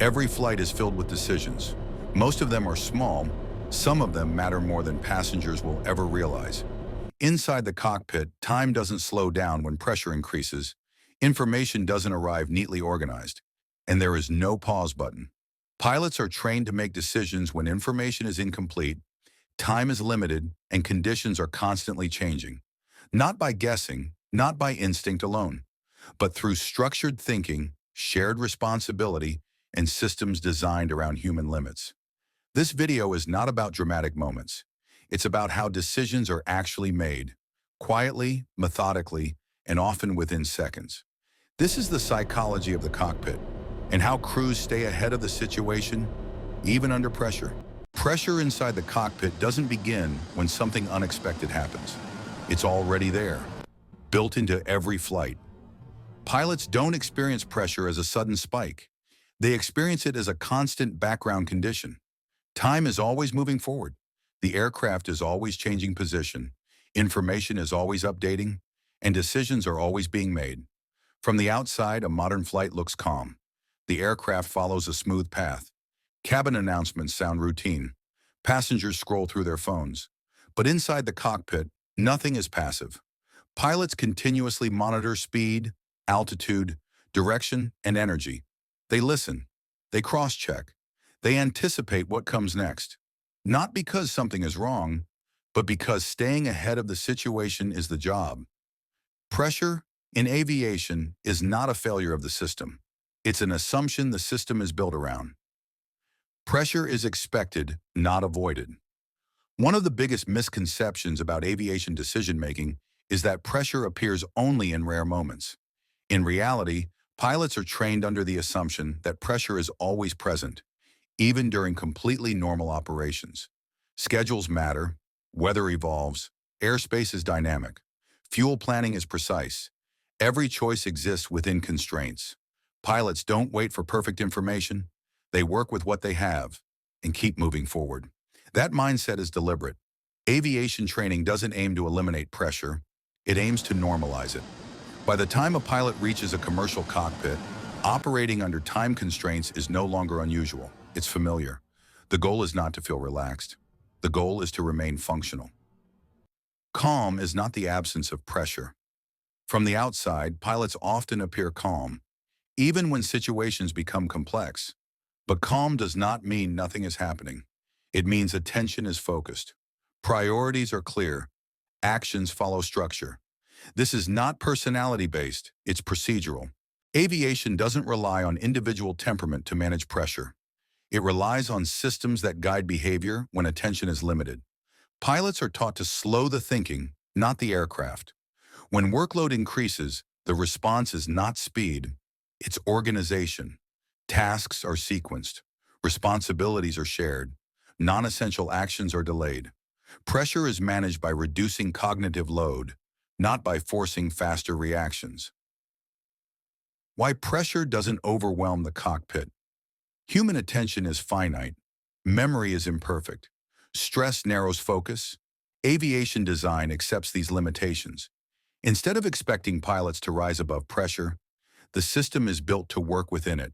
Every flight is filled with decisions. Most of them are small, some of them matter more than passengers will ever realize. Inside the cockpit, time doesn't slow down when pressure increases, information doesn't arrive neatly organized, and there is no pause button. Pilots are trained to make decisions when information is incomplete, time is limited, and conditions are constantly changing. Not by guessing, not by instinct alone, but through structured thinking, shared responsibility, and systems designed around human limits. This video is not about dramatic moments. It's about how decisions are actually made, quietly, methodically, and often within seconds. This is the psychology of the cockpit, and how crews stay ahead of the situation, even under pressure. Pressure inside the cockpit doesn't begin when something unexpected happens. It's already there, built into every flight. Pilots don't experience pressure as a sudden spike. They experience it as a constant background condition. Time is always moving forward. The aircraft is always changing position. Information is always updating, and decisions are always being made. From the outside, a modern flight looks calm. The aircraft follows a smooth path. Cabin announcements sound routine. Passengers scroll through their phones. But inside the cockpit, nothing is passive. Pilots continuously monitor speed, altitude, direction, and energy. They listen. They cross-check. They anticipate what comes next. Not because something is wrong, but because staying ahead of the situation is the job. Pressure in aviation is not a failure of the system. It's an assumption the system is built around. Pressure is expected, not avoided. One of the biggest misconceptions about aviation decision-making is that pressure appears only in rare moments. In reality, pilots are trained under the assumption that pressure is always present, even during completely normal operations. Schedules matter, weather evolves, airspace is dynamic, fuel planning is precise. Every choice exists within constraints. Pilots don't wait for perfect information. They work with what they have and keep moving forward. That mindset is deliberate. Aviation training doesn't aim to eliminate pressure. It aims to normalize it. By the time a pilot reaches a commercial cockpit, operating under time constraints is no longer unusual. It's familiar. The goal is not to feel relaxed. The goal is to remain functional. Calm is not the absence of pressure. From the outside, pilots often appear calm, even when situations become complex. But calm does not mean nothing is happening. It means attention is focused. Priorities are clear. Actions follow structure. This is not personality-based, it's procedural. Aviation doesn't rely on individual temperament to manage pressure. It relies on systems that guide behavior when attention is limited. Pilots are taught to slow the thinking, not the aircraft. When workload increases, the response is not speed, it's organization. Tasks are sequenced. Responsibilities are shared. Non-essential actions are delayed. Pressure is managed by reducing cognitive load, not by forcing faster reactions. Why pressure doesn't overwhelm the cockpit. Human attention is finite. Memory is imperfect. Stress narrows focus. Aviation design accepts these limitations. Instead of expecting pilots to rise above pressure, the system is built to work within it.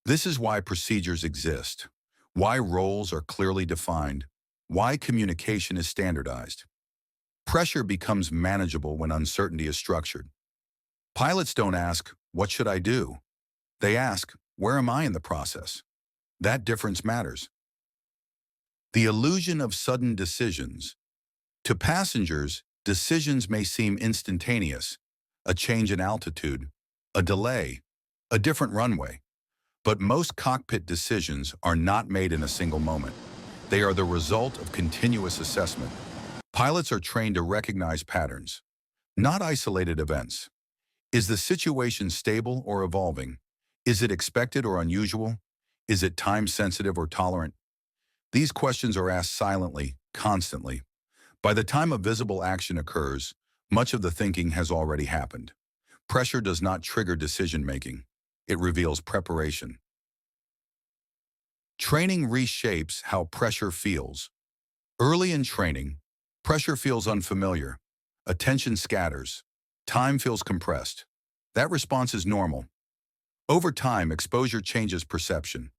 This is why procedures exist, why roles are clearly defined, why communication is standardized. Pressure becomes manageable when uncertainty is structured. Pilots don't ask, "What should I do?" They ask, "Where am I in the process?" That difference matters. The illusion of sudden decisions. To passengers, decisions may seem instantaneous, a change in altitude, a delay, a different runway. But most cockpit decisions are not made in a single moment. They are the result of continuous assessment. Pilots are trained to recognize patterns, not isolated events. Is the situation stable or evolving? Is it expected or unusual? Is it time-sensitive or tolerant? These questions are asked silently, constantly. By the time a visible action occurs, much of the thinking has already happened. Pressure does not trigger decision-making. It reveals preparation. Training reshapes how pressure feels. Early in training, pressure feels unfamiliar. Attention scatters. Time feels compressed. That response is normal. Over time, exposure changes perception.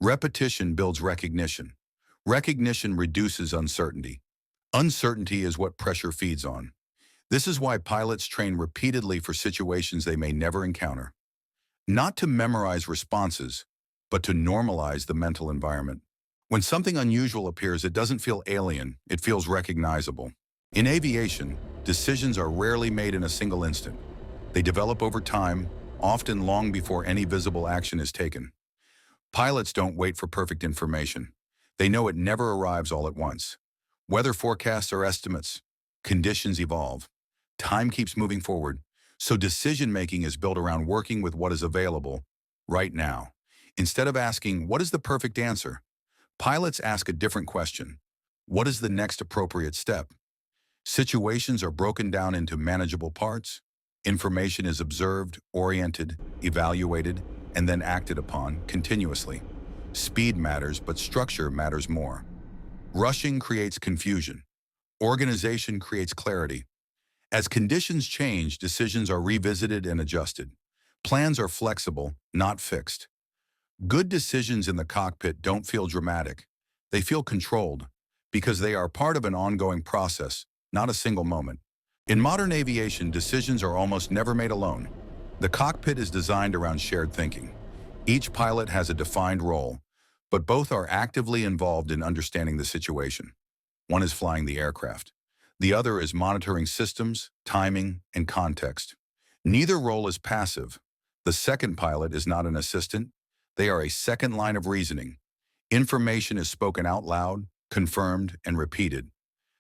Repetition builds recognition. Recognition reduces uncertainty. Uncertainty is what pressure feeds on. This is why pilots train repeatedly for situations they may never encounter. Not to memorize responses, but to normalize the mental environment. When something unusual appears, it doesn't feel alien, it feels recognizable. In aviation, decisions are rarely made in a single instant. They develop over time, often long before any visible action is taken. Pilots don't wait for perfect information. They know it never arrives all at once. Weather forecasts are estimates. Conditions evolve. Time keeps moving forward, so decision-making is built around working with what is available right now. Instead of asking, what is the perfect answer? Pilots ask a different question. What is the next appropriate step? Situations are broken down into manageable parts. Information is observed, oriented, evaluated, and then acted upon continuously. Speed matters, but structure matters more. Rushing creates confusion. Organization creates clarity. As conditions change, decisions are revisited and adjusted. Plans are flexible, not fixed. Good decisions in the cockpit don't feel dramatic. They feel controlled because they are part of an ongoing process, not a single moment. In modern aviation, decisions are almost never made alone. The cockpit is designed around shared thinking. Each pilot has a defined role, but both are actively involved in understanding the situation. One is flying the aircraft. The other is monitoring systems, timing, and context. Neither role is passive. The second pilot is not an assistant. They are a second line of reasoning. Information is spoken out loud, confirmed, and repeated.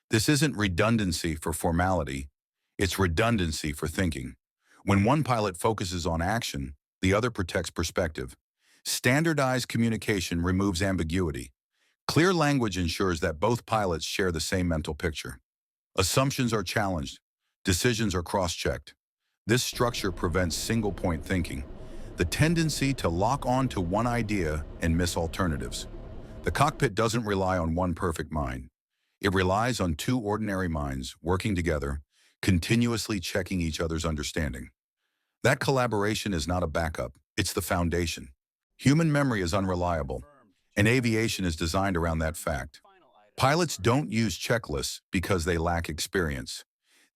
This isn't redundancy for formality. It's redundancy for thinking. When one pilot focuses on action, the other protects perspective. Standardized communication removes ambiguity. Clear language ensures that both pilots share the same mental picture. Assumptions are challenged. Decisions are cross-checked. This structure prevents single-point thinking, the tendency to lock on to one idea and miss alternatives. The cockpit doesn't rely on one perfect mind. It relies on two ordinary minds working together, continuously checking each other's understanding. That collaboration is not a backup, it's the foundation. Human memory is unreliable, and aviation is designed around that fact. Pilots don't use checklists because they lack experience.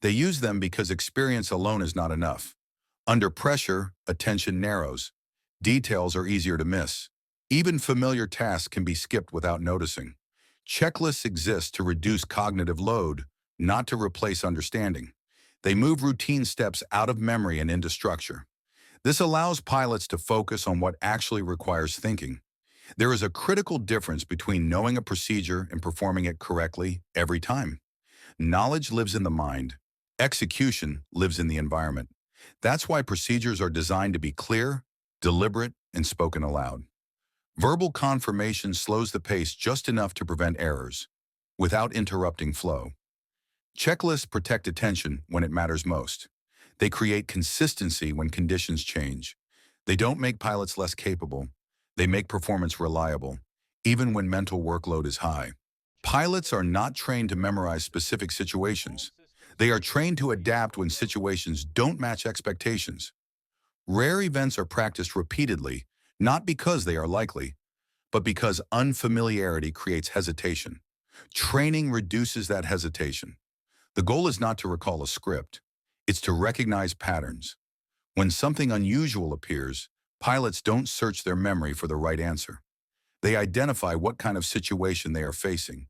They use them because experience alone is not enough. Under pressure, attention narrows. Details are easier to miss. Even familiar tasks can be skipped without noticing. Checklists exist to reduce cognitive load, not to replace understanding. They move routine steps out of memory and into structure. This allows pilots to focus on what actually requires thinking. There is a critical difference between knowing a procedure and performing it correctly every time. Knowledge lives in the mind. Execution lives in the environment. That's why procedures are designed to be clear, deliberate, and spoken aloud. Verbal confirmation slows the pace just enough to prevent errors, without interrupting flow. Checklists protect attention when it matters most. They create consistency when conditions change. They don't make pilots less capable. They make performance reliable, even when mental workload is high. Pilots are not trained to memorize specific situations. They are trained to adapt when situations don't match expectations. Rare events are practiced repeatedly, not because they are likely, but because unfamiliarity creates hesitation. Training reduces that hesitation. The goal is not to recall a script. It's to recognize patterns. When something unusual appears, pilots don't search their memory for the right answer. They identify what kind of situation they are facing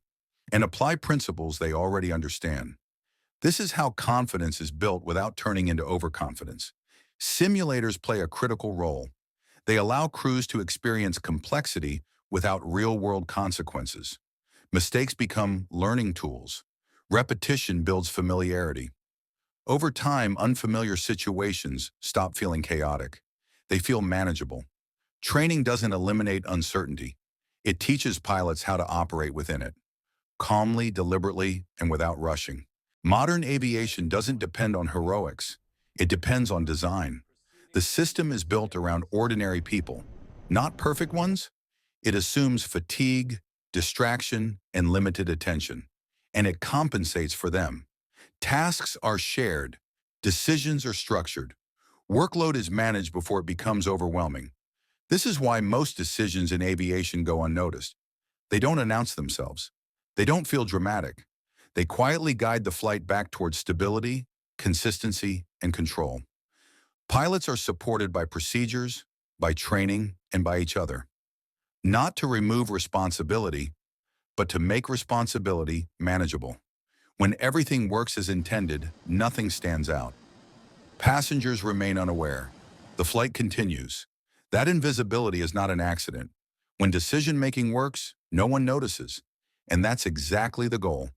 and apply principles they already understand. This is how confidence is built without turning into overconfidence. Simulators play a critical role. They allow crews to experience complexity without real-world consequences. Mistakes become learning tools. Repetition builds familiarity. Over time, unfamiliar situations stop feeling chaotic. They feel manageable. Training doesn't eliminate uncertainty. It teaches pilots how to operate within it, calmly, deliberately, and without rushing. Modern aviation doesn't depend on heroics. It depends on design. The system is built around ordinary people, not perfect ones. It assumes fatigue, distraction, and limited attention, and it compensates for them. Tasks are shared. Decisions are structured. Workload is managed before it becomes overwhelming. This is why most decisions in aviation go unnoticed. They don't announce themselves. They don't feel dramatic. They quietly guide the flight back towards stability, consistency, and control. Pilots are supported by procedures, by training, and by each other. Not to remove responsibility, but to make responsibility manageable. When everything works as intended, nothing stands out. Passengers remain unaware. The flight continues. That invisibility is not an accident. When decision-making works, no one notices. And that's exactly the goal.